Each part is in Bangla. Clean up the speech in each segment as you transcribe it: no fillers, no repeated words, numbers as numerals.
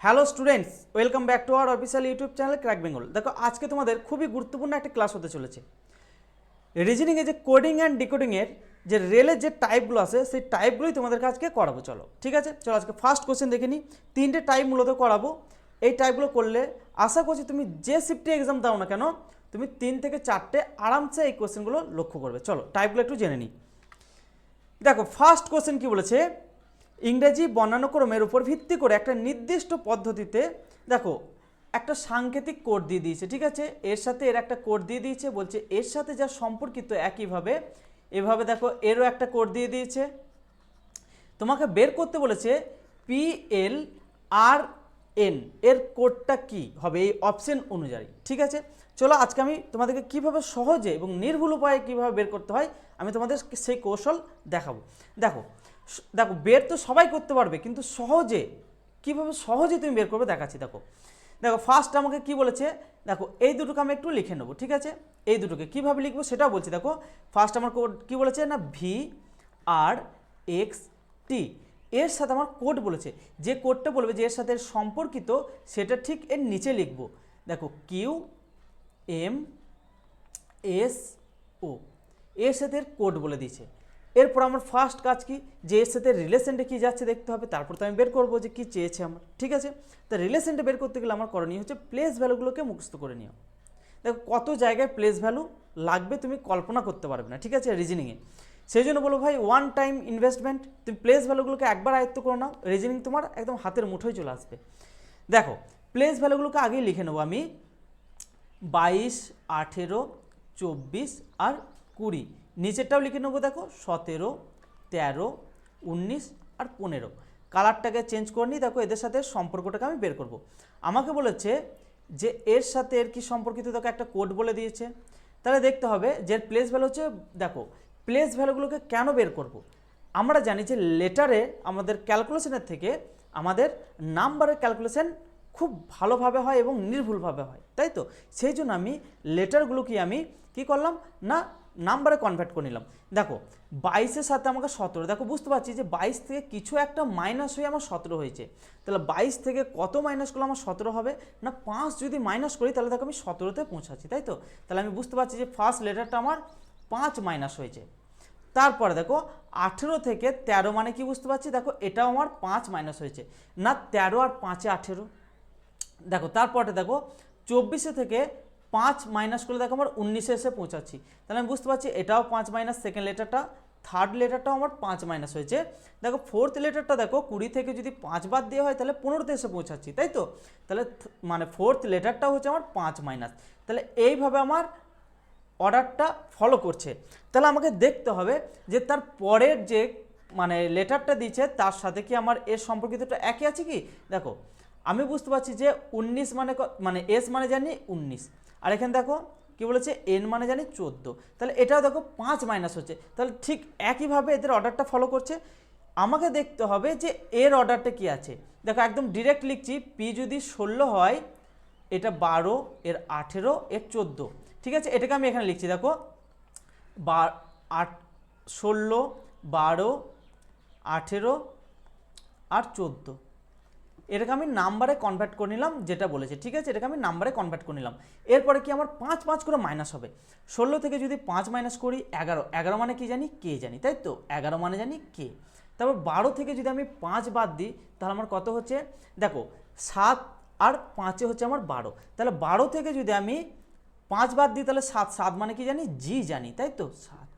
Hello students, welcome back to our official YouTube channel crack Bengal. দেখো আজকে তোমাদের খুবই গুরুত্বপূর্ণ একটা ক্লাস হতে চলেছে। রিজনিংয়ে যে কোডিং অ্যান্ড ডিকোডিংয়ের যে রেলের যে টাইপগুলো আছে সেই টাইপগুলোই তোমাদেরকে আজকে করাবো। চলো ঠিক আছে, চলো আজকে ফার্স্ট কোশ্চেন দেখে নিই। 3টে টাইপ মূলত করাবো। এই টাইপগুলো করলে আশা করছি তুমি যে শিফটে এক্সাম দাও না কেন তুমি 3 থেকে 4টে আরামসে এই কোশ্চেনগুলো লক্ষ্য করবে। চলো টাইপগুলো একটু জেনে নিই। দেখো ফার্স্ট কোশ্চেন কি বলেছে, ইংরেজি বর্ণানুক্রমের উপর ভিত্তি করে একটা নির্দিষ্ট পদ্ধতিতে দেখো একটা সাংকেতিক কোড দিয়ে দিয়েছে। ঠিক আছে, এর সাথে এর একটা কোড দিয়ে দিয়েছে, বলছে এর সাথে যা সম্পর্কিত একইভাবে এভাবে দেখো এরও একটা কোড দিয়ে দিয়েছে। তোমাকে বের করতে বলেছে PLRN এর কোডটা কি হবে এই অপশন অনুযায়ী। ঠিক আছে, চলো আজকে আমি তোমাদেরকে কিভাবে সহজে এবং নির্ভুল উপায়ে কিভাবে বের করতে হয় আমি তোমাদের সেই কৌশল দেখাবো। দেখো দেখো বের তো সবাই করতে পারবে, কিন্তু সহজে কিভাবে সহজে তুমি বের করবে দেখাচ্ছি। দেখো দেখো ফার্স্ট আমাকে কি বলেছে, দেখো এই দুটোকে আমি একটু লিখে নেবো। ঠিক আছে, এই দুটোকে কিভাবে লিখবো সেটাও বলছি। দেখো ফার্স্ট আমার কোড কি বলেছে না VRXT, এর সাথে আমার কোড বলেছে, যে কোডটা বলবে যে এর সাথে সম্পর্কিত সেটা ঠিক এর নিচে লিখবো। দেখো QMSO এর সাথে এর কোড বলে দিয়েছে। এরপর আমার ফার্স্ট কাজ কি, যে এর সাথে রিলেশনটা কী যাচ্ছে দেখতে হবে, তারপর তো আমি বের করবো যে কী চেয়েছে আমার। ঠিক আছে, তা রিলেশনটা বের করতে গেলে আমার করণীয় হচ্ছে প্লেস ভ্যালুগুলোকে মুখস্থ করে নিও। দেখো কত জায়গায় প্লেস ভ্যালু লাগবে তুমি কল্পনা করতে পারবে না। ঠিক আছে, রিজনিংয়ে সেই জন্য বলো ভাই ওয়ান টাইম ইনভেস্টমেন্ট, তুমি প্লেস ভ্যালুগুলোকে একবার আয়ত্ত করে নাও, রিজনিং তোমার একদম হাতের মুঠোয় চলে আসবে। দেখো প্লেস ভ্যালুগুলোকে আগেই লিখে নেবো আমি, 22, 18, 24 আর 20। নিচেরটাও লিখে নেবো, দেখো 17, 13, 19 আর 15। কালারটাকে চেঞ্জ করে নিই। দেখো এদের সাথে সম্পর্কটাকে আমি বের করব। আমাকে বলেছে যে এর সাথে এর কি সম্পর্কিত, দেখো একটা কোড বলে দিয়েছে। তাহলে দেখতে হবে যে প্লেস ভ্যালু হচ্ছে, দেখো প্লেস ভ্যালুগুলোকে কেন বের করব। আমরা জানি যে লেটারে আমাদের ক্যালকুলেশনের থেকে আমাদের নাম্বারের ক্যালকুলেশন খুব ভালোভাবে হয় এবং নির্ভুলভাবে হয়, তাই তো। সেই জন্য আমি লেটারগুলোকে আমি কি করলাম না নাম্বারে কনভার্ট করে নিলাম। দেখো 22-এর সাথে আমাকে 17, দেখো বুঝতে পারছি যে 22 থেকে কিছু একটা মাইনাস হয়ে আমার 17 হয়েছে। তাহলে 22 থেকে কত মাইনাস করলে আমার 17 হবে না 5 যদি মাইনাস করি তাহলে দেখো আমি 17-তে পৌঁছাচ্ছি, তাই তো। তাহলে আমি বুঝতে পারছি যে ফার্স্ট লেটারটা আমার 5 মাইনাস হয়েছে। তারপরে দেখো 18 থেকে 13 মানে কি বুঝতে পারছি, দেখো এটাও আমার 5 মাইনাস হয়েছে না 13 আর 5-এ 18। দেখো তারপরে দেখো 24 থেকে 5 মাইনাস করলে দেখো আমার 19-এ এসে পৌঁছাচ্ছি। তাহলে আমি বুঝতে পারছি এটাও 5 মাইনাস, সেকেন্ড লেটারটা, থার্ড লেটারটাও আমার 5 মাইনাস হয়েছে। দেখো ফোর্থ লেটারটা দেখো 20 থেকে যদি 5 বাদ দেওয়া হয় তাহলে 15-তে এসে পৌঁছাচ্ছি, তাই তো। তাহলে মানে ফোর্থ লেটারটাও হচ্ছে আমার 5 মাইনাস। তাহলে এইভাবে আমার অর্ডারটা ফলো করছে। তাহলে আমাকে দেখতে হবে যে তার পরের যে মানে লেটারটা দিচ্ছে তার সাথে কি আমার এর সম্পর্কিতটা একই আছে কি। দেখো আমি বুঝতে পারছি যে 19 মানে এস মানে জানি 19, আর এখানে দেখো কি বলেছে এন মানে জানি 14। তাহলে এটাও দেখো 5 মাইনাস হচ্ছে, তাহলে ঠিক একইভাবে এদের অর্ডারটা ফলো করছে। আমাকে দেখতে হবে যে এর অর্ডারটা কি আছে। দেখো একদম ডিরেক্ট লিখছি, পি যদি 16 হয় এটা 12, এর 18, এর 14। ঠিক আছে, এটাকে আমি এখানে লিখছি। দেখো 16, 12, 18 আর 14, এটাকে আমি নাম্বারে কনভার্ট করে নিলাম যেটা বলেছে। ঠিক আছে, এটাকে আমি নাম্বারে কনভার্ট করে নিলাম। এরপরে কি আমার 5 5 করে মাইনাস হবে। 16 থেকে যদি 5 মাইনাস করি 11, 11 মানে কি জানি কে জানি, তাই তো। 11 মানে জানি কে। তারপর 12 থেকে যদি আমি 5 বাদ দিই তাহলে আমার কত হচ্ছে, দেখো 7 আর 5-এ হচ্ছে আমার 12। তাহলে 12 থেকে যদি আমি 5 বাদ দিই তাহলে 7, 7 মানে কি জানি জি জানি, তাই তো 7,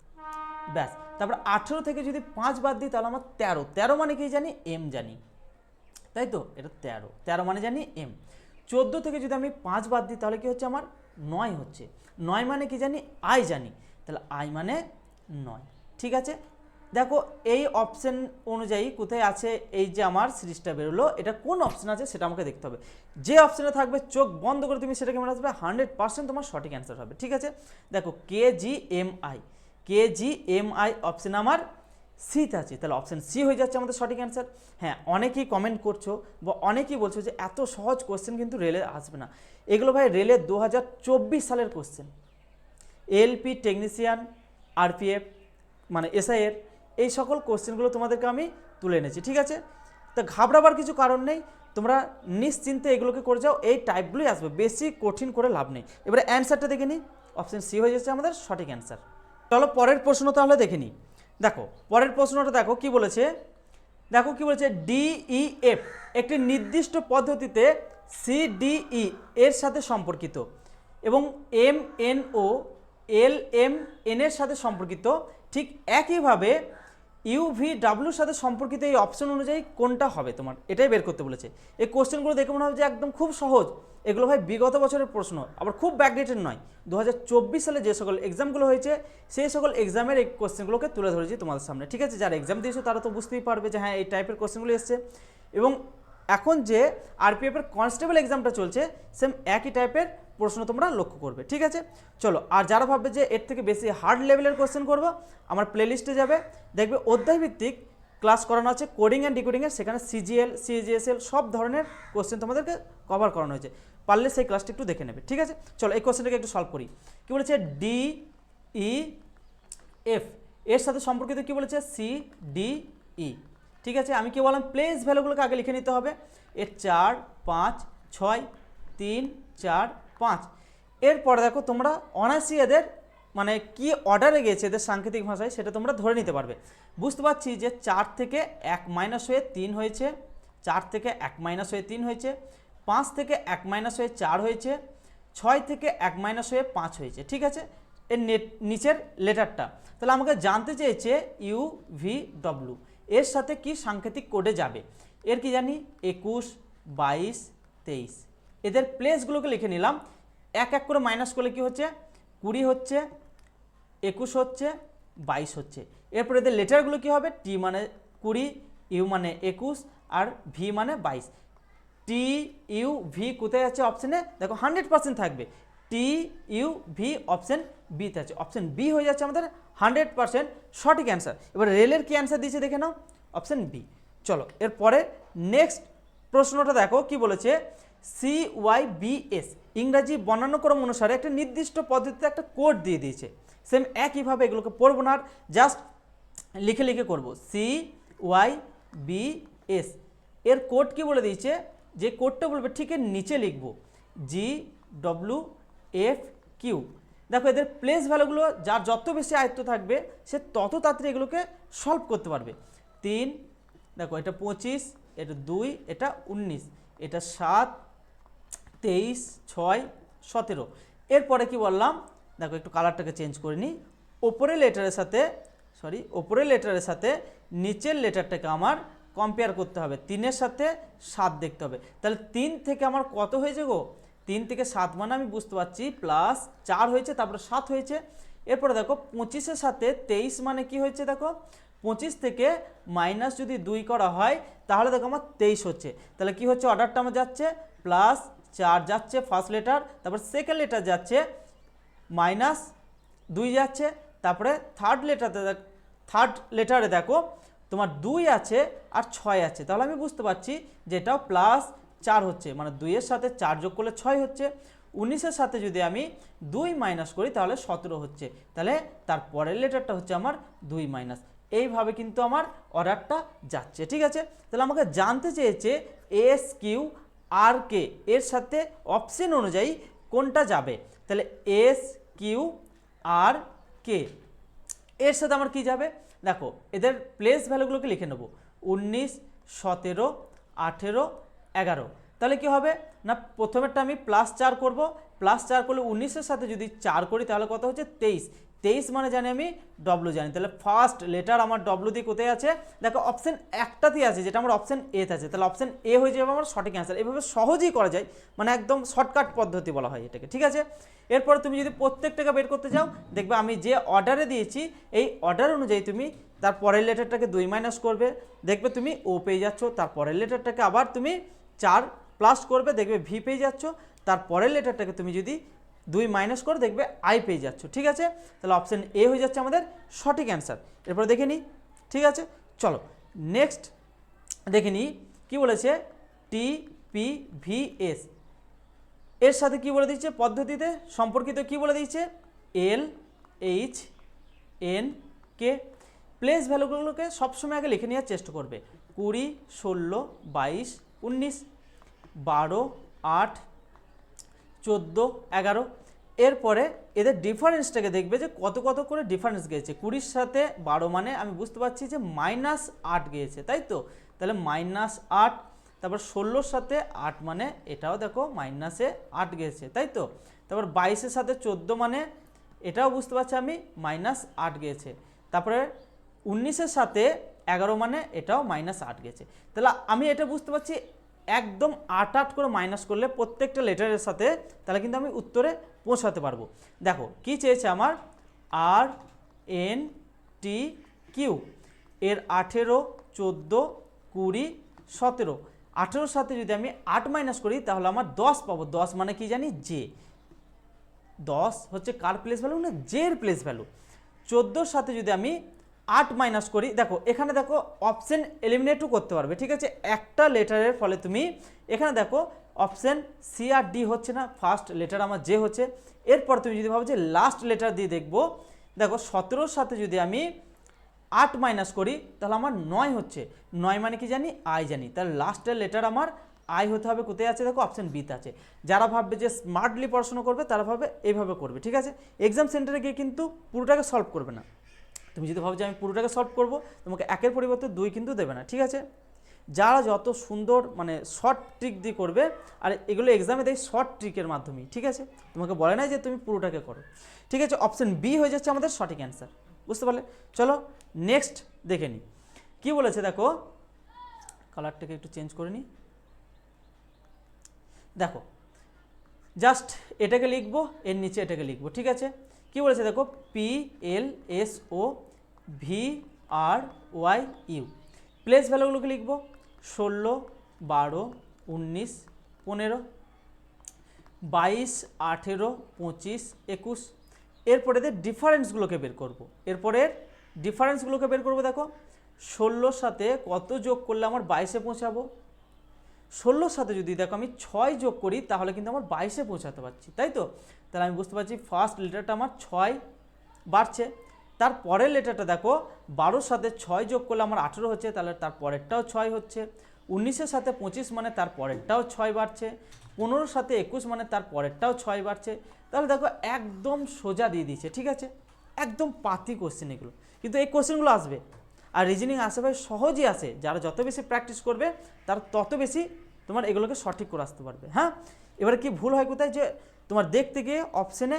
ব্যাস। তারপর 18 থেকে যদি 5 বাদ দিই তাহলে আমার 13, 13 মানে কি জানি এম জানি, তাই তো। এটা 13, 13 মানে জানি এম। 14 থেকে যদি আমি 5 বাদ দিই তাহলে কি হচ্ছে আমার 9 হচ্ছে, 9 মানে কি জানি আই জানি, তাহলে আই মানে 9। ঠিক আছে, দেখো এই অপশন অনুযায়ী কোথায় আছে এই যে আমার সিরিজটা বেরোলো, এটা কোন অপশন আছে সেটা আমাকে দেখতে হবে। যে অপশনে থাকবে চোখ বন্ধ করে তুমি সেটাকে মনে আসবে 100% তোমার সঠিক অ্যান্সার হবে। ঠিক আছে, দেখো KGMI অপশন আমার সিতে আছে, তাহলে অপশান সি হয়ে যাচ্ছে আমাদের সঠিক অ্যান্সার। হ্যাঁ, অনেকেই কমেন্ট করছো বা অনেকেই বলছো যে এত সহজ কোশ্চেন কিন্তু রেলে আসবে না। এগুলো ভাই রেলের 2024 সালের কোশ্চেন, এলপি টেকনিশিয়ান, আরপিএফ মানে এসআইয়ের এই সকল কোশ্চেনগুলো তোমাদেরকে আমি তুলে এনেছি। ঠিক আছে, তো ঘাবড়াবার কিছু কারণ নেই। তোমরা নিশ্চিন্তে এগুলোকে করে যাও, এই টাইপগুলোই আসবে, বেশি কঠিন করে লাভ নেই। এবারে অ্যান্সারটা দেখে নিই, অপশন সি হয়ে যাচ্ছে আমাদের সঠিক অ্যান্সার। চলো পরের প্রশ্ন তাহলে দেখে নিই। দেখো পরের প্রশ্নটা দেখো কি বলেছে, দেখো কি বলেছে, ডিইএফ একটি নির্দিষ্ট পদ্ধতিতে সিডিই এর সাথে সম্পর্কিত এবং এমএনও এলএমএন এর সাথে সম্পর্কিত, ঠিক একইভাবে ইউভিডাব্লিউর সাথে সম্পর্কিত এই অপশন অনুযায়ী কোনটা হবে তোমার, এটাই বের করতে বলেছে। এই কোশ্চেনগুলো দেখে মনে হবে যে একদম খুব সহজ, এগুলো ভাই বিগত বছরের প্রশ্ন, আবার খুব ব্যাকডেটেড নয়, 2024 সালে যে সকল এক্সামগুলো হয়েছে সেই সকল এক্সামের এই কোশ্চেনগুলোকে তুলে ধরেছি তোমাদের সামনে, ঠিক আছে। যারা এক্সাম দিয়েছো তারা তো বুঝতেই পারবে যে হ্যাঁ এই টাইপের কোশ্চেনগুলো এসছে। এবং এখন যে আরপিএফের কনস্টেবল এক্সামটা চলছে সেম একই টাইপের প্রশ্ন তোমরা লক্ষ্য করবে, ঠিক আছে। চলো, আর যারা ভাববে যে এর থেকে বেশি হার্ড লেভেলের কোশ্চেন করবো, আমার প্লেলিস্টে যাবে, দেখবে অধ্যায়ভিত্তিক ক্লাস করানো আছে কোডিং অ্যান্ড ডিকোডিংয়ের, সেখানে সিজিএল সিজিএসএল সব ধরনের কোশ্চেন তোমাদেরকে কভার করানো হয়েছে, পারলে সেই ক্লাসটা একটু দেখে নেবে, ঠিক আছে। চলো এই কোশ্চেনটাকে একটু সলভ করি। কী বলেছে, ডিইএফ এর সাথে সম্পর্কিত কি বলেছে, সিডিই, ঠিক আছে। আমি কি বললাম, প্লেস ভ্যালুগুলোকে আগে লিখে নিতে হবে, এর 4 5 6 3 4 5। এরপরে দেখো তোমরা অনায়াসই এদের মানে কি অর্ডারে গেছে এদের সাংকেতিক ভাষায় সেটা তোমরা ধরে নিতে পারবে। বুঝতে পারছি যে 4 থেকে 1 মাইনাস হয়ে 3 হয়েছে, 4 থেকে 1 মাইনাস হয়ে 3 হয়েছে, 5 থেকে 1 মাইনাস হয়ে 4 হয়েছে, 6 থেকে 1 মাইনাস হয়ে 5 হয়েছে, ঠিক আছে। এর নিচের লেটারটা তাহলে আমাকে জানতে চেয়েছে ইউভিডব্লিউ এর সাথে কি সাংকেতিক কোডে যাবে। এর কি জানি 21 22 23, এদের প্লেসগুলোকে লিখে নিলাম, এক এক করে মাইনাস করলে কি হচ্ছে, 20 হচ্ছে, 21 হচ্ছে, 22 হচ্ছে। এরপর এদের লেটারগুলো কি হবে, টি মানে 20, ইউ মানে 21 আর ভি মানে 22। টি ইউ ভি কোথায় আছে অপশানে, দেখো 100% থাকবে, টি ইউ ভি অপশান বিতে আছে, অপশান বি হয়ে যাচ্ছে আমাদের 100% সঠিক অ্যান্সার। এবার রেলের কি অ্যান্সার দিয়েছে দেখে নাও, অপশান বি। চলো এরপরে নেক্সট প্রশ্নটা দেখো কি বলেছে, CYBS ইংরাজি বর্ণানুক্রম অনুসারে একটা নির্দিষ্ট পদ্ধতিতে একটা কোড দিয়ে দিয়েছে, সেম একইভাবে এগুলোকে পড়বো না, জাস্ট লিখে লিখে করবো। CYBS এর কোড কি বলে দিয়েছে, যে কোডটা বলবে ঠিক এর নিচে লিখবো GWFQ। দেখো এদের প্লেস ভ্যালুগুলো যার যত বেশি আয়ত্ত থাকবে সে তত তাড়াতাড়ি এগুলোকে সলভ করতে পারবে। 3, দেখো এটা 25, এটা 2, এটা 19, এটা 7 23 6 17। এরপরে কি বললাম, দেখো একটু কালারটাকে চেঞ্জ করে নিই, ওপরের লেটারের সাথে নিচের লেটারটাকে আমার কম্পেয়ার করতে হবে, 3-এর সাথে 7 দেখতে হবে। তাহলে 3 থেকে আমার কত হয়েছে গো, 3 থেকে 7 মানে আমি বুঝতে পারছি প্লাস 4 হয়েছে, তারপরে 7 হয়েছে। এরপরে দেখো 25-এর সাথে 23 মানে কি হয়েছে, দেখো 25 থেকে মাইনাস যদি 2 করা হয় তাহলে দেখো আমার 23 হচ্ছে। তাহলে কি হচ্ছে, অর্ডারটা আমার যাচ্ছে প্লাস 4 যাচ্ছে ফার্স্ট লেটার, তারপর সেকেন্ড লেটার যাচ্ছে মাইনাস 2 যাচ্ছে, তারপরে থার্ড লেটারে দেখো তোমার 2 আছে আর 6 আছে, তাহলে আমি বুঝতে পারছি যে এটাও প্লাস 4 হচ্ছে, মানে 2-এর সাথে 4 যোগ করলে 6 হচ্ছে। 19-এর সাথে যদি আমি 2 মাইনাস করি তাহলে 17 হচ্ছে, তাহলে তার পরের লেটারটা হচ্ছে আমার 2 মাইনাস। এইভাবে কিন্তু আমার অর্ডারটা যাচ্ছে, ঠিক আছে। তাহলে আমাকে জানতে চেয়েছে SQRK এর সাথে অপশন অনুযায়ী কোনটা যাবে, তাহলে SQRK এর সাথে আমার কি যাবে, দেখো এদের প্লেস ভ্যালুগুলোকে লিখে নেব, 19 17 18 11। তাহলে কি হবে না, প্রথমেরটা আমি +4 করব, +4 করলে 19-এর সাথে যদি 4 করি তাহলে কত হচ্ছে 23, 23 মানে জানি আমি ডব্লু জানি, তাহলে ফার্স্ট লেটার আমার ডব্লু দিয়ে কোথায় আছে, দেখো অপশন একটাতেই আছে যেটা আমার অপশন এতে আছে, তাহলে অপশন এ হয়ে যাবে আমার সঠিক অ্যান্সার। এভাবে সহজেই করা যায়, মানে একদম শর্টকাট পদ্ধতি বলা হয় এটাকে, ঠিক আছে। এরপরে তুমি যদি প্রত্যেকটাকে বের করতে যাও দেখবে আমি যে অর্ডারে দিয়েছি এই অর্ডার অনুযায়ী তুমি তার পরের লেটারটাকে 2 মাইনাস করবে, দেখবে তুমি ও পেয়ে যাচ্ছ, তার পরের লেটারটাকে আবার তুমি 4 প্লাস করবে, দেখবে ভি পেয়ে যাচ্ছ, তার পরের লেটারটাকে তুমি যদি 2 মাইনাস করে দেখবে আই পেয়ে যাচ্ছ, ঠিক আছে। তাহলে অপশন এ হয়ে যাচ্ছে আমাদের সঠিক অ্যান্সার। এরপরে দেখে নিই, ঠিক আছে। চলো নেক্সট দেখে নিই কী বলেছে, TPVS এর সাথে কি বলে দিচ্ছে, পদ্ধতিতে সম্পর্কিত কি বলে দিচ্ছে, LHNK। প্লেস ভ্যালুগুলোকে সবসময় আগে লিখে নেওয়ার চেষ্টা করবে, 20 16 22 19, 12, 8, 14, 11। এরপরে এদের ডিফারেন্সটাকে দেখবে যে কত কত করে ডিফারেন্স গিয়েছে। 20 সাথে 12 মানে আমি বুঝতে পারছি যে -8 গিয়েছে, তাই তো? তাহলে -8। তারপর 16 সাথে 8 মানে এটাও দেখো -8 গিয়েছে, তাই তো? তারপর 22 সাথে 14 মানে এটাও বুঝতে পারছি আমি -8 গিয়েছে। তারপরে 19 সাথে 11 মানে এটাও -8 গেছে। তাহলে আমি এটা বুঝতে পারছি একদম 8 করে মাইনাস করলে প্রত্যেকটা লেটারের সাথে, তাহলে কিন্তু আমি উত্তরে পৌঁছাতে পারবো। দেখো কি চেয়েছে আমার, RNT কিউ এর 18, 14, 20, 17। 18 সাথে যদি আমি 8 মাইনাস করি তাহলে আমার 10 পাবো। 10 মানে কি জানি, জে। 10 হচ্ছে কার প্লেস ভ্যালু না, জের প্লেস ভ্যালু। 14 সাথে যদি আমি 8 মাইনাস করি, দেখো এখানে দেখো অপশন এলিমিনেটও করতে পারবে, ঠিক আছে? একটা লেটারের ফলে তুমি এখানে দেখো অপশন সি আর ডি হচ্ছে না, ফার্স্ট লেটার আমার জে হচ্ছে। এরপর তুমি যদি ভাবো যে লাস্ট লেটার দিয়ে দেখবো, দেখো 17 সাথে যদি আমি 8 মাইনাস করি তাহলে আমার 9 হচ্ছে। 9 মানে কি জানি, আই জানি। তাহলে লাস্টের লেটার আমার আই হতে হবে। কোথায় আছে দেখো, অপশন বিতে আছে। যারা ভাববে যে স্মার্টলি পড়াশোনা করবে তারা ভাবে এইভাবে করবে, ঠিক আছে? এক্সাম সেন্টারে গিয়ে কিন্তু পুরোটাকে সলভ করবে না। তুমি যদি ভাবো যে আমি পুরোটাকে সলভ করব, তোমাকে 1-এর পরিবর্তে 2 কিন্তু দেবে না, ঠিক আছে? যারা যত সুন্দর মানে শর্ট ট্রিক দিয়ে করবে, আর এগুলো এক্সামে দেয় শর্ট ট্রিকের মাধ্যমে, ঠিক আছে? তোমাকে বলে না যে তুমি পুরোটাকে করো, ঠিক আছে? অপশন বি হয়ে যাচ্ছে আমাদের সঠিক অ্যান্সার। বুঝতে পারলে? চলো নেক্সট দেখে নিই কী বলেছে। দেখো কালারটাকে একটু চেঞ্জ করে নিই। দেখো জাস্ট এটাকে লিখবো, এর নিচে এটাকে লিখবো, ঠিক আছে? কি বলেছে দেখো, PLSOVRYU। প্লেস ভ্যালুগুলোকে লিখবো 16, 12, 19, 15, 22, 18, 25, 21। এরপরে এদের ডিফারেন্সগুলোকে বের করব। এরপরের ডিফারেন্সগুলোকে বের করবো। দেখো 16 সাথে কত যোগ করলে আমার 22-এ পৌঁছাবো। 16 সাথে যদি দেখো আমি 6 যোগ করি তাহলে কিন্তু আমার 22-এ পৌঁছাতে পারছি, তাই তো? তাহলে আমি বুঝতে পারছি ফার্স্ট লেটারটা আমার 6 বাড়ছে। তারপরের লেটারটা দেখো 12 সাথে 6 যোগ করলে আমার 18 হচ্ছে, তাহলে তার পরেরটাও 6 হচ্ছে। 19-এর সাথে 25 মানে তার পরেরটাও 6 বাড়ছে। 15 সাথে 21 মানে তার পরেরটাও 6 বাড়ছে। তাহলে দেখো একদম সোজা দিয়ে দিয়েছে, ঠিক আছে? একদম পাতি কোশ্চেন এগুলো, কিন্তু এই কোশ্চেনগুলো আসবে। আর রিজনিং আসে ভাই সহজই আসে, যারা যত বেশি প্র্যাকটিস করবে তার তত বেশি তোমার এগুলোকে সঠিক করে আসতে পারবে। হ্যাঁ, এবারে কি ভুল হয় কোথায়, যে তোমার দেখতে গিয়ে অপশানে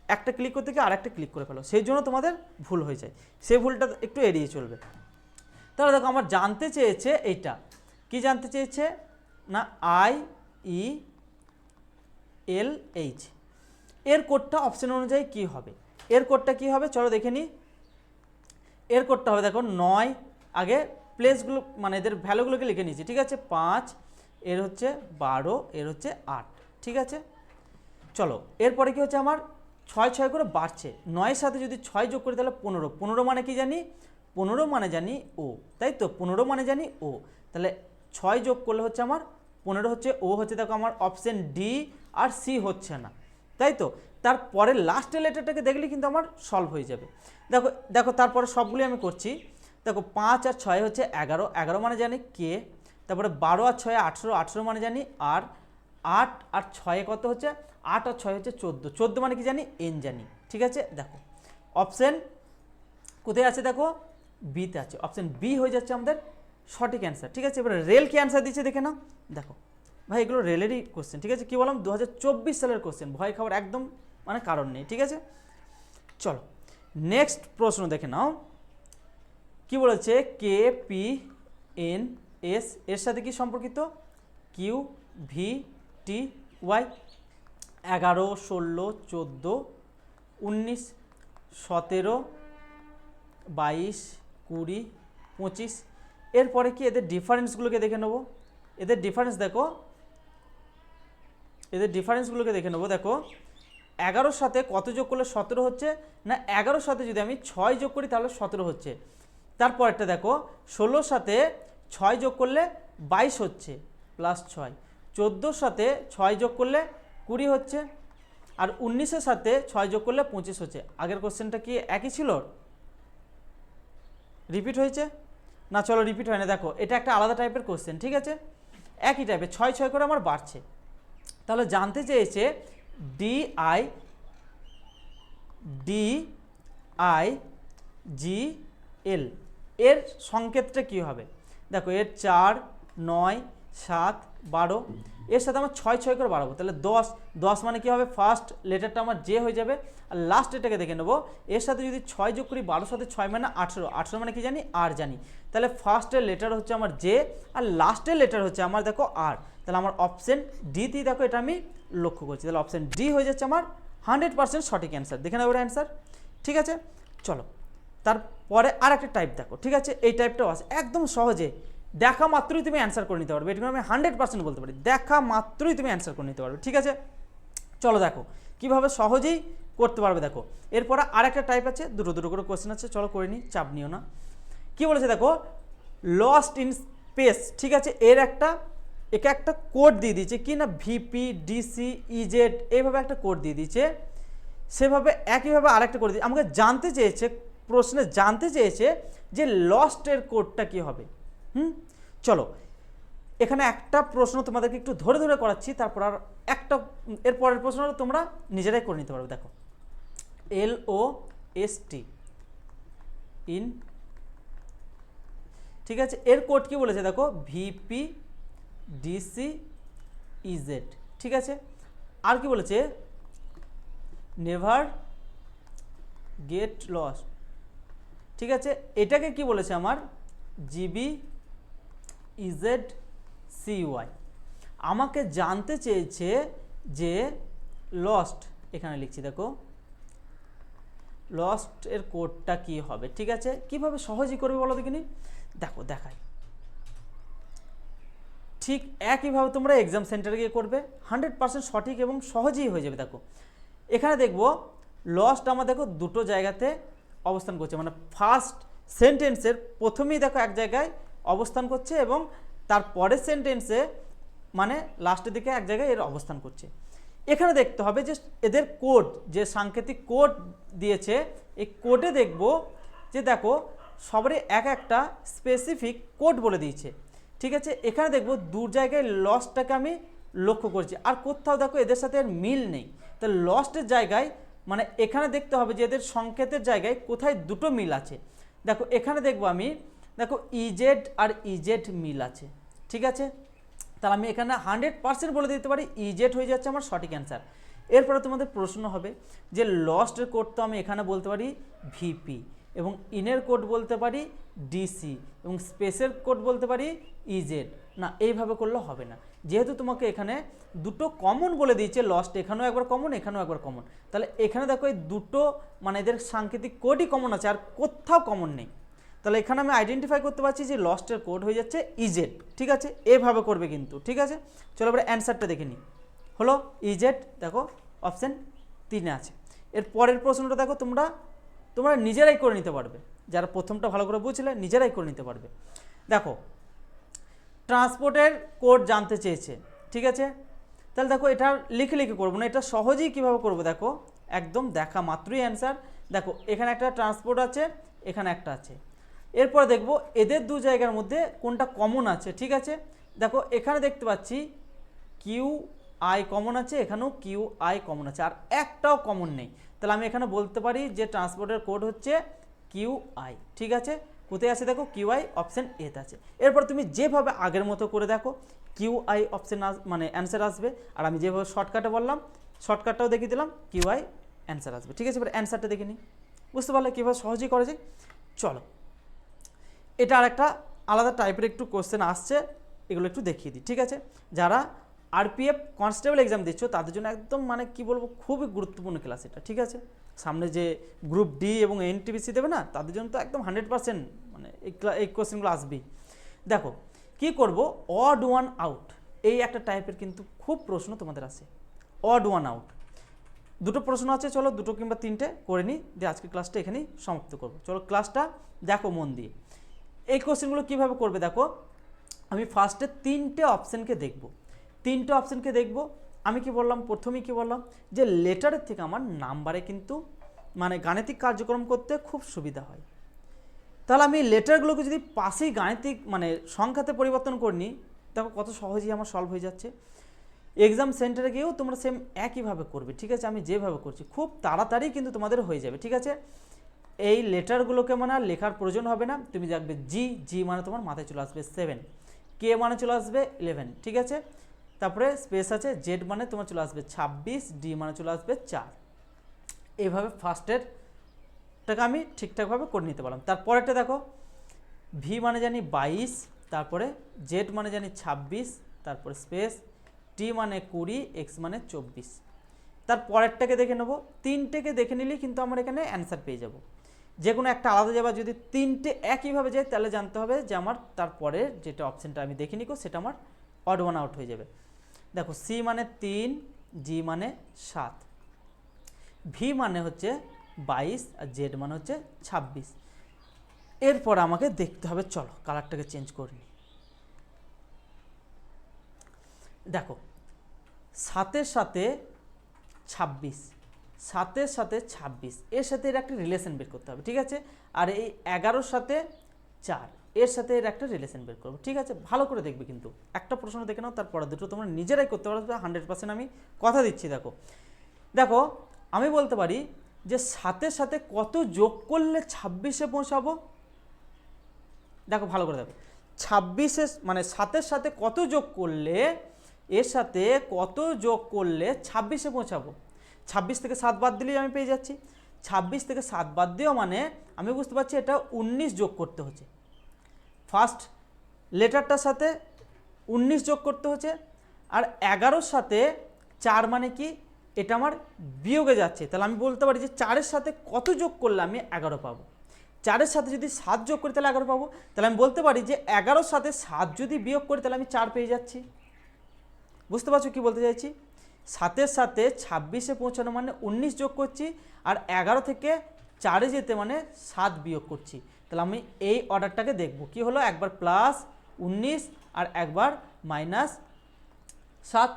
একটা ক্লিক করতে গিয়ে আরেকটা ক্লিক করে ফেলো, সেই জন্য তোমাদের ভুল হয়ে যায়। সেই ভুলটা একটু এড়িয়ে চলবে। তাহলে দেখো আমার জানতে চেয়েছে এইটা, কি জানতে চেয়েছে না, IELH এর কোডটা অপশন অনুযায়ী কি হবে। এর কোডটা কি হবে চলো দেখে নিই। এর কোডটা হবে দেখো 9, আগে প্লেসগুলো মানে এদের ভ্যালুগুলোকে লিখে নিয়েছি, ঠিক আছে? 5, এর হচ্ছে 12, এর হচ্ছে 8, ঠিক আছে? চলো এরপরে কি হচ্ছে, আমার 6 6 করে বাড়ছে। 9-এর সাথে যদি 6 যোগ করি তাহলে 15। 15 মানে কি জানি, 15 মানে জানি ও, তাই তো? 15 মানে জানি ও। তাহলে 6 যোগ করলে হচ্ছে আমার 15 হচ্ছে, ও হচ্ছে। দেখো আমার অপশন ডি আর সি হচ্ছে না, তাই তো? তারপরে লাস্টের লেটারটাকে দেখলে কিন্তু আমার সলভ হয়ে যাবে। দেখো দেখো তারপরে সবগুলি আমি করছি। দেখো 5 আর 6 হচ্ছে 11, 11 মানে জানি কে। তারপরে 12 আর 6 18, 18 মানে জানি আর। 8 আর 6 কত হচ্ছে, 8 আর 6 হচ্ছে 14, 14 মানে কি জানি, এন জানি, ঠিক আছে? দেখো অপশন কোথায় আছে, দেখো বিতে আছে। অপশন বি হয়ে যাচ্ছে আমাদের সঠিক অ্যান্সার, ঠিক আছে? এবারে রেল কি অ্যান্সার দিচ্ছে দেখে নাও। দেখো ভাই এগুলো রেলেরই কোশ্চেন, ঠিক আছে? কি বললাম, 2024 সালের কোশ্চেন, ভয় খাওয়ার একদম মানে কারণ নেই, ঠিক আছে? চলো নেক্সট প্রশ্ন দেখে নাও। কি বলেছে, KPNS এর সাথে কি সম্পর্কিত, QVTY। 11, 16, 14, 19, 17, 22, 20, 25। এরপরে কি এদের ডিফারেন্সগুলোকে দেখে নেবো। এদের ডিফারেন্স দেখো, এদের ডিফারেন্সগুলোকে দেখে নেবো। দেখো 11-র সাথে কত যোগ করলে 17 হচ্ছে না, 11-র সাথে যদি আমি 6 যোগ করি তাহলে 17 হচ্ছে। তারপরটা দেখো 16-র সাথে 6 যোগ করলে 22 হচ্ছে প্লাস 6। 14-র সাথে 6 যোগ করলে 20 হচ্ছে। আর 19-এর সাথে 6 যোগ করলে 25 হচ্ছে। আগের কোশ্চেনটা কি একই ছিল, রিপিট হয়েছে না? চলো রিপিট হয় না, দেখো এটা একটা আলাদা টাইপের কোশ্চেন, ঠিক আছে? একই টাইপের 6 করে আমার বাড়ছে। তাহলে জানতে চেয়েছে DI GL এর সংকেতটা কী হবে। দেখো এর 4, 9, 7, 12, এর সাথে আমার 6 করে বাড়াবো, তাহলে 10 মানে কী হবে, ফার্স্ট লেটারটা আমার জে হয়ে যাবে। আর লাস্ট এটাকে দেখে নেবো, এর সাথে যদি 6 যোগ করি, 12 সাথে 6 মানে 18 মানে কি জানি, আর জানি। তাহলে ফার্স্টের লেটার হচ্ছে আমার জে আর লাস্টের লেটার হচ্ছে আমার দেখো আর। তাহলে আমার অপশন ডিতেই দেখো এটা আমি লক্ষ্য করছি, তাহলে অপশন ডি হয়ে যাচ্ছে আমার 100% সঠিক অ্যান্সার। দেখে নেবো অ্যান্সার, ঠিক আছে। চলো তারপরে আর একটা টাইপ দেখো, ঠিক আছে। এই টাইপটাও আছে একদম সহজে, দেখা মাত্রই তুমি অ্যান্সার করে নিতে পারবে। এটুকু আমি 100% বলতে পারি, দেখা মাত্রই তুমি অ্যান্সার করে নিতে পারবে, ঠিক আছে। চলো দেখো কীভাবে সহজেই করতে পারবে। দেখো এরপরে আর একটা টাইপ আছে, দুটো করে কোশ্চেন আছে, চলো করে নিই, চাপ নিও না। কি বলেছে দেখো, লস্ট ইন স্পেস, ঠিক আছে। একে একটা কোড দিয়ে দিয়েছে, কি না VP DC EZ এইভাবে একটা কোড দিয়ে দিয়েছে। সেভাবে একইভাবে আরেকটা করে দিয়েছে। আমাকে জানতে চেয়েছে, প্রশ্নে জানতে চেয়েছে যে লস্টের কোডটা কি হবে। চলো এখানে একটা প্রশ্ন তোমাদেরকে একটু ধরে ধরে করাচ্ছি, তারপর আর একটা এর পরের প্রশ্নটা তোমরা নিজেরাই করে নিতে পারবে। দেখো LOST ইন, ঠিক আছে। এর কোড কি বলেছে দেখো, VP DC EZ, ঠিক আছে। আর কি বলেছে, নেভার গেট লস্ট, ঠিক আছে। এটাকে কি বলেছে আমার GB EZ CY। আমাকে জানতে চেয়েছে যে লস্ট, এখানে লিখছি দেখো লস্ট এর কোডটা কি হবে, ঠিক আছে। কিভাবে সহজই করবে বলো দেখিনি, দেখো দেখাই। ঠিক একইভাবে তোমরা এক্সাম সেন্টারে গিয়ে করবে, 100% সঠিক এবং সহজেই হয়ে যাবে। দেখো এখানে দেখবো লস্ট আমার দেখো দুটো জায়গাতে অবস্থান করছে, মানে ফার্স্ট সেন্টেন্সের প্রথমেই দেখো এক জায়গায় অবস্থান করছে এবং তার পরের সেন্টেন্সে মানে লাস্টের দিকে এক জায়গায় এর অবস্থান করছে। এখানে দেখতে হবে যে এদের কোড, যে সাংকেতিক কোড দিয়েছে, এই কোডে দেখব যে দেখো সবারই একটা স্পেসিফিক কোড বলে দিয়েছে, ঠিক আছে। এখানে দেখব দু জায়গায় লস্টটাকে আমি লক্ষ্য করছি, আর কোথাও দেখো এদের সাথে এর মিল নেই। তো লস্টের জায়গায় মানে এখানে দেখতে হবে যে এদের সংকেতের জায়গায় কোথায় দুটো মিল আছে। দেখো এখানে দেখব আমি, দেখো EZ আর EZ মিল আছে, ঠিক আছে। তাহলে আমি এখানে 100% বলে দিতে পারি EZ হয়ে যাচ্ছে আমার সঠিক অ্যান্সার। এরপরে তোমাদের প্রশ্ন হবে যে লস্টের কোড তো আমি এখানে বলতে পারি VP, এবং ইনের কোড বলতে পারি DC, এবং স্পেসের কোড বলতে পারি EZ। না, এইভাবে করলে হবে না, যেহেতু তোমাকে এখানে দুটো কমন বলে দিয়েছে, লস্ট এখানেও একবার কমন, এখানেও একবার কমন। তাহলে এখানে দেখো এই দুটো মানে এদের সাংকেতিক কোডই কমন আছে, আর কোথাও কমন নেই। তাহলে এখানে আমি আইডেন্টিফাই করতে পারছি যে লস্টের কোড হয়ে যাচ্ছে EZ, ঠিক আছে। এভাবে করবে কিন্তু, ঠিক আছে। চলো এবার অ্যান্সারটা দেখে নিই। হলো EZ, দেখো অপশান 3 আছে। এর পরের প্রশ্নটা দেখো তোমরা নিজেরাই করে নিতে পারবে, যারা প্রথমটা ভালো করে বুঝলে নিজেরাই করে নিতে পারবে। দেখো ট্রান্সপোর্টের কোড জানতে চেয়েছে, ঠিক আছে। তাহলে দেখো এটা লিখে করবো না, এটা সহজেই কীভাবে করবো দেখো, একদম দেখা মাত্রই অ্যান্সার। দেখো এখানে একটা ট্রান্সপোর্ট আছে, এখানে একটা আছে। এরপরে দেখব এদের দু জায়গার মধ্যে কোনটা কমন আছে, ঠিক আছে। দেখো এখানে দেখতে পাচ্ছি QI কমন আছে, এখানেও QI কমন আছে, আর একটাও কমন নেই। তাহলে আমি এখানে বলতে পারি যে ট্রান্সপোর্টের কোড হচ্ছে QI, ঠিক আছে। কোথায় আছে দেখো QI, অপশান এতে আছে। এরপর তুমি যেভাবে আগের মতো করে দেখো QI অপশান মানে অ্যান্সার আসবে, আর আমি যেভাবে শর্টকাটে বললাম শর্টকাটটাও দেখিয়ে দিলাম, QI অ্যান্সার আসবে, ঠিক আছে। এবার অ্যান্সারটা দেখে নিই, বুঝতে পারলে কীভাবে সহজেই করে যায়। চলো এটা আর একটা আলাদা টাইপের একটু কোশ্চেন আসছে, এগুলো একটু দেখিয়ে দিই, ঠিক আছে। যারা RPF কনস্টেবল এক্সাম দিচ্ছ তাদের জন্য একদম মানে কি বলবো, খুবই গুরুত্বপূর্ণ ক্লাস এটা, ঠিক আছে। সামনে যে গ্রুপ D এবং NTPC দেবে না, তাদের জন্য তো একদম 100% মানে এই কোশ্চেনগুলো আসবেই। দেখো কি করব, অড ওয়ান আউট, এই একটা টাইপের কিন্তু খুব প্রশ্ন তোমাদের আসে। অড ওয়ান আউট দুটো প্রশ্ন আছে, চলো দুটো কিংবা তিনটে করে নিই, দিয়ে আজকের ক্লাসটা এখানেই সমাপ্ত করবো। চলো ক্লাসটা দেখো মন দিয়ে। এই কোশ্চেনগুলো কীভাবে করবে দেখো, আমি ফার্স্টে তিনটে অপশানকে দেখব। আমি কি বললাম, প্রথমেই কি বললাম যে লেটারের থেকে আমার নাম্বারে কিন্তু মানে গাণিতিক কার্যক্রম করতে খুব সুবিধা হয়। তাহলে আমি লেটারগুলোকে যদি পাশেই গাণিতিক মানে সংখ্যাতে পরিবর্তন করি, দেখো কত সহজেই আমার সলভ হয়ে যাচ্ছে। এক্সাম সেন্টারে গিয়েও তোমরা সেম একইভাবে করবে, ঠিক আছে? আমি যেভাবে করছি খুব তাড়াতাড়ি কিন্তু তোমাদের হয়ে যাবে, ঠিক আছে? এই লেটারগুলোকে মানে আর লেখার প্রয়োজন হবে না, তুমি দেখবে জি, জি মানে তোমার মাথায় চলে আসবে 7, কে মানে চলে আসবে 11, ঠিক আছে? তারপরে স্পেস আছে, জেড মানে তোমার চলে আসবে 26, ডি মানে চলে আসবে 4। এইভাবে ফার্স্টেরটাকে আমি ঠিকঠাকভাবে করে নিতে পারলাম। তারপরেরটা দেখো, ভি মানে জানি 22, তারপরে জেড মানে জানি 26, তারপরে স্পেস, টি মানে 20, এক্স মানে 24। তারপরেরটাকে দেখে নেবো, তিনটেকে দেখে নিলেই কিন্তু আমরা এখানে অ্যান্সার পেয়ে যাব। যে কোনো একটা আলাদা যাবে, যদি তিনটে একইভাবে যায় তাহলে জানতে হবে যে আমার তারপরের যেটা অপশানটা আমি দেখে নিকো সেটা আমার অড ওয়ান আউট হয়ে যাবে। দেখো সি মানে 3, জি মানে 7, ভি মানে হচ্ছে 22 আর জেড মানে হচ্ছে 26। এরপর আমাকে দেখতে হবে, চলো কালারটাকে চেঞ্জ করে নিই। দেখো 7-এর সাথে 26, 7-এর সাথে 26, এর সাথে এর একটা রিলেশন বের করতে হবে, ঠিক আছে? আর এই 11-র সাথে 4, এর সাথে এর একটা রিলেশন বের করবো, ঠিক আছে? ভালো করে দেখবে কিন্তু, একটা প্রশ্ন দেখে নাও, তারপরে দুটো তোমরা নিজেরাই করতে পারবে 100%, আমি কথা দিচ্ছি। দেখো দেখো আমি বলতে পারি যে 7-এর সাথে কত যোগ করলে 26-এ পৌঁছাবো। দেখো ভালো করে দেখো, 26-এ মানে 7-এর সাথে কত যোগ করলে, এর সাথে কত যোগ করলে 26-এ পৌঁছাবো। 26 থেকে 7 বাদ দিলেই আমি পেয়ে যাচ্ছি। 26 থেকে 7 বাদ দিয়েও মানে আমি বুঝতে পারছি এটা 19 যোগ করতে হচ্ছে। ফার্স্ট লেটারটার সাথে 19 যোগ করতে হচ্ছে, আর 11-র সাথে 4 মানে কি, এটা আমার বিয়োগে যাচ্ছে। তাহলে আমি বলতে পারি যে 4-এর সাথে কত যোগ করলে আমি 11 পাবো। 4-এর সাথে যদি 7 যোগ করি তাহলে 11 পাবো। তাহলে আমি বলতে পারি যে 11-র সাথে 7 যদি বিয়োগ করি তাহলে আমি 4 পেয়ে যাচ্ছি। বুঝতে পারছো কি বলতে চাইছি? 7-এর সাথে 26-এ পৌঁছানো মানে 19 যোগ করছি, আর 11 থেকে 4-এ যেতে মানে 7 বিয়োগ করছি। তাহলে আমি এই অর্ডারটাকে দেখব, কি হলো, একবার প্লাস 19 আর একবার মাইনাস 7।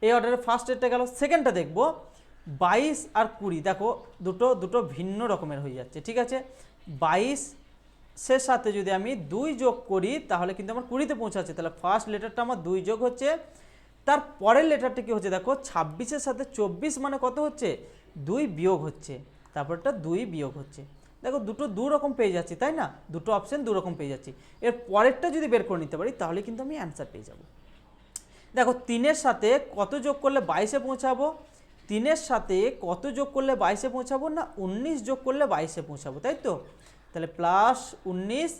এই অর্ডারের ফার্স্ট ডেটটা গেল। সেকেন্ডটা দেখব 22 আর 20, দেখো দুটো ভিন্ন রকমের হয়ে যাচ্ছে, ঠিক আছে? 22-এর সাথে যদি আমি 2 যোগ করি তাহলে কিন্তু আমার 20-তে পৌঁছাচ্ছে। তাহলে ফার্স্ট লেটারটা আমার 2 যোগ হচ্ছে, তার পরের লেটারটা কি হচ্ছে, দেখো 26-এর সাথে 24 মানে কত হচ্ছে, 2 বিয়োগ হচ্ছে, তারপরটা 2 বিয়োগ হচ্ছে। দেখো দুটো দু রকম পেয়ে যাচ্ছি, তাই না? দুটো অপশন দু রকম পেয়ে যাচ্ছি। এর পরেরটা যদি বের করে নিতে পারি তাহলে কিন্তু আমি অ্যান্সার পেয়ে যাব। দেখো 3-এর সাথে কত যোগ করলে 22-এ পৌঁছাবো, 3-এর সাথে কত যোগ করলে 22-এ পৌঁছাবো না, 19 যোগ করলে 22-এ পৌঁছাবো, তাই তো? তাহলে প্লাস 19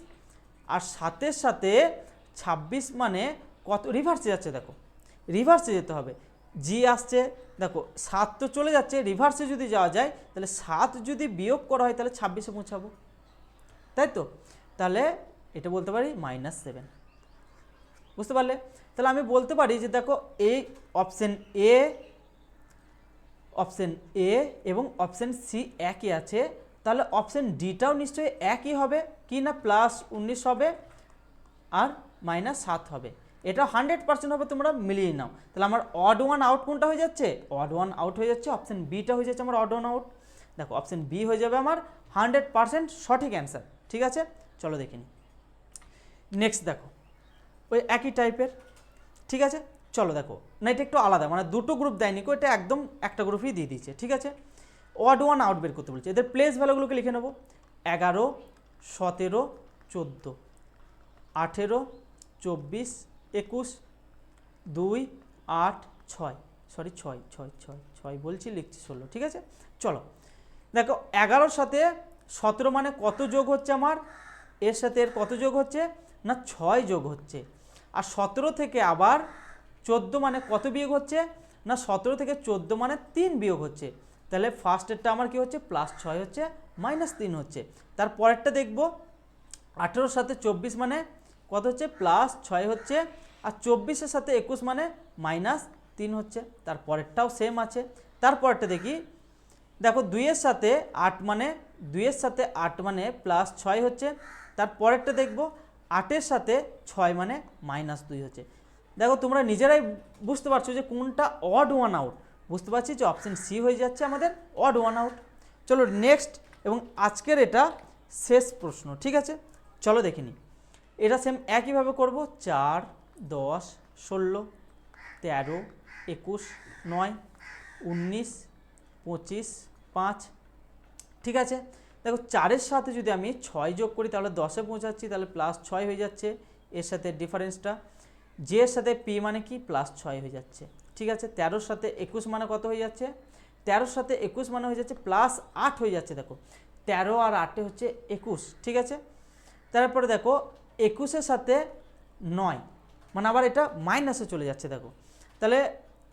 আর 7-এর সাথে 26 মানে কত, রিভার্সে যাচ্ছে, দেখো রিভার্সে যেতে হবে, জি আসছে, দেখো 7 তো চলে যাচ্ছে, রিভার্সে যদি যাওয়া যায় তাহলে 7 যদি বিয়োগ করা হয় তাহলে 26-এ পৌঁছাবো, তাই তো? তাহলে এটা বলতে পারি -7। বুঝতে পারলে? তাহলে আমি বলতে পারি যে দেখো এই অপশন এ এবং অপশন সি একই আছে, তাহলে অপশন ডিটাও নিশ্চয়ই একই হবে, কি না, +19 হবে আর -7 হবে। এটা 100% হবে, তোমরা মিলিয়ে নাও। তাহলে আমার অড ওয়ান আউট কোনটা হয়ে যাচ্ছে, অড ওয়ান আউট হয়ে যাচ্ছে অপশন বিটা হয়ে যাচ্ছে আমার অড ওয়ান আউট। দেখো অপশন বি হয়ে যাবে আমার 100% সঠিক অ্যান্সার, ঠিক আছে? চলো দেখে নিই। নেক্সট দেখো ওই একই টাইপের, ঠিক আছে? চলো দেখো না, এটা একটু আলাদা, মানে দুটো গ্রুপ দেয়নি কো, এটা একদম একটা গ্রুপই দিয়ে দিয়েছে, ঠিক আছে? অড ওয়ান আউট বের করতে বলছে, এদের প্লেস ভ্যালুগুলোকে লিখে নেবো। 11, 17, 14, 18, 24, 21, 2, 8, 6, সরি 6 বলছি, লিখছি 16, ঠিক আছে? চলো দেখো 11-র সাথে 17 মানে কত যোগ হচ্ছে আমার, এর সাথে এর কত যোগ হচ্ছে না 6 যোগ হচ্ছে, আর 17 থেকে আবার 14 মানে কত বিয়োগ হচ্ছে না 17 থেকে 14 মানে 3 বিয়োগ হচ্ছে। তাহলে ফার্স্টেরটা আমার কি হচ্ছে, +6 হচ্ছে, -3 হচ্ছে। তারপরেরটা দেখব 18-র সাথে 24 মানে কত হচ্ছে, +6 হচ্ছে, আর 24-এর সাথে 21 মানে -3 হচ্ছে। তারপরেরটাও সেম আছে। তারপরেরটা দেখি, দেখো 2-এর সাথে 8 মানে +6 হচ্ছে। তারপরেরটা দেখব 8-এর সাথে 6 মানে -2 হচ্ছে। দেখো তোমরা নিজেরাই বুঝতে পারছো যে কোনটা অড ওয়ান আউট। বুঝতে পারছি যে অপশন সি হয়ে যাচ্ছে আমাদের অড ওয়ান আউট। চলো নেক্সট এবং আজকের এটা শেষ প্রশ্ন, ঠিক আছে? চলো দেখে নিই। এটা সেম একইভাবে করব, 4, 10, 16, 13, 21, 9, 19, 25, 5। ঠিক আছে, দেখো 4-এর সাথে যদি আমি 6 যোগ করি তাহলে 10-এ পৌঁছাচ্ছি, তাহলে +6 হয়ে যাচ্ছে এর সাথে ডিফারেন্সটা। জে এর সাথে পি মানে কি +6 হয়ে যাচ্ছে। ঠিক আছে, 13-র সাথে 21 মানে কত হয়ে যাচ্ছে, 13-র সাথে 21 মানে হয়ে যাচ্ছে +8 হয়ে যাচ্ছে। দেখো 13 আর 8 হচ্ছে 21। ঠিক আছে, তারপরে দেখো 21-এর সাথে 9 মানে আবার এটা মাইনাসে চলে যাচ্ছে। দেখো তাহলে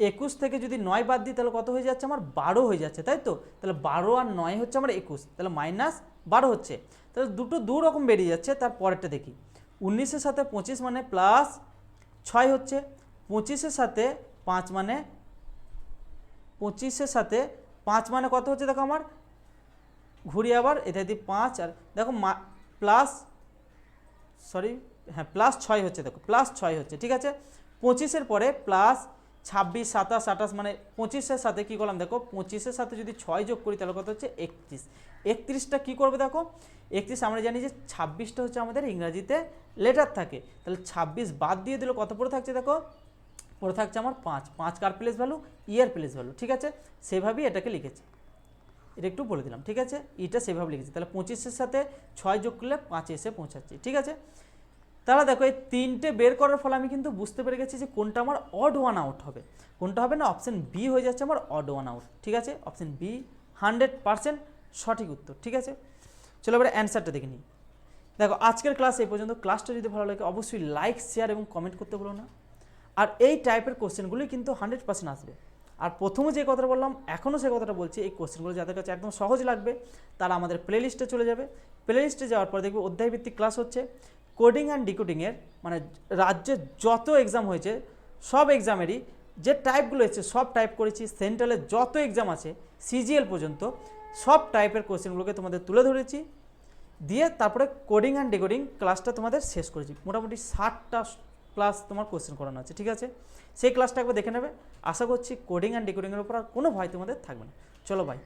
21 থেকে যদি 9 বাদ দিই তাহলে কত হয়ে যাচ্ছে আমার 12 হয়ে যাচ্ছে, তাই তো। তাহলে 12 আর 9 হচ্ছে আমার 21, তাহলে -12 হচ্ছে। তাহলে দুটো দু রকম বেরিয়ে যাচ্ছে। তার পরেরটা দেখি, 19-এর সাথে 25 মানে +6 হচ্ছে, 25-এর সাথে 5 মানে 25-এর সাথে 5 মানে কত হচ্ছে, দেখো আমার ঘুরিয়ে আবার এটা দিয়ে 5 আর দেখো +6 হচ্ছে, দেখো +6 হচ্ছে। ঠিক আছে, 25-এর পরে +26, 27, 28 মানে 25-এর সাথে কী করলাম, দেখো 25-এর সাথে যদি 6 যোগ করি তাহলে কত হচ্ছে 31। 31টা কী করবে, দেখো 31 আমরা জানি যে 26টা হচ্ছে আমাদের ইংরাজিতে লেটার থাকে, তাহলে 26 বাদ দিয়ে দিলে কত পড়ে থাকছে, দেখো পড়ে থাকছে আমার 5 কার প্লেস ভ্যালু, ইয়ার প্লেস ভ্যালু। ঠিক আছে, সেভাবেই এটাকে লিখেছি, এটা একটু বলে দিলাম। ঠিক আছে, এটা সেভাবে লিখেছি, তাহলে 25-এর সাথে 6 যোগ করলে 5-এ এসে পৌঁছাচ্ছি। ঠিক আছে, তাহলে দেখো এই তিনটে বের করার ফলে আমি কিন্তু বুঝতে পেরে গেছি যে কোনটা আমার অড ওয়ান আউট হবে। কোনটা হবে না, অপশন বি হয়ে যাচ্ছে আমার অড ওয়ান আউট। ঠিক আছে, অপশন বি 100% সঠিক উত্তর। ঠিক আছে, চলো এবার অ্যান্সারটা দেখে নিই। দেখো আজকের ক্লাস এই পর্যন্ত। ক্লাসটা যদি ভালো লাগে অবশ্যই লাইক, শেয়ার এবং কমেন্ট করতে ভুলো না। আর এই টাইপের কোশ্চেনগুলি কিন্তু 100% আসবে। আর প্রথমে যে কথাটা বললাম এখনও সে কথাটা বলছি, এই কোশ্চেনগুলো যাদের কাছে একদম সহজ লাগবে তারা আমাদের প্লেলিস্টে চলে যাবে। প্লেলিস্টে যাওয়ার পর দেখবে অধ্যায়ভিত্তিক ক্লাস হচ্ছে। কোডিং অ্যান্ড ডিকোডিংয়ের মানে রাজ্যে যত এক্সাম হয়েছে সব এক্সামেরই যে টাইপগুলো এসেছে সব টাইপ করেছি। সেন্ট্রালের যত এক্সাম আছে সিজিএল পর্যন্ত সব টাইপের কোশ্চেনগুলোকে তোমাদের তুলে ধরেছি, দিয়ে তারপরে কোডিং অ্যান্ড ডিকোডিং ক্লাসটা তোমাদের শেষ করেছি। মোটামুটি 60টা ক্লাস তোমার কোশ্চেন করানো আছে। ঠিক আছে, সেই ক্লাসটা একবার দেখে নেবে। আশা করছি কোডিং অ্যান্ড ডিকোডিংয়ের উপর আর কোনো ভয় তোমাদের থাকবে না। চলো ভাই।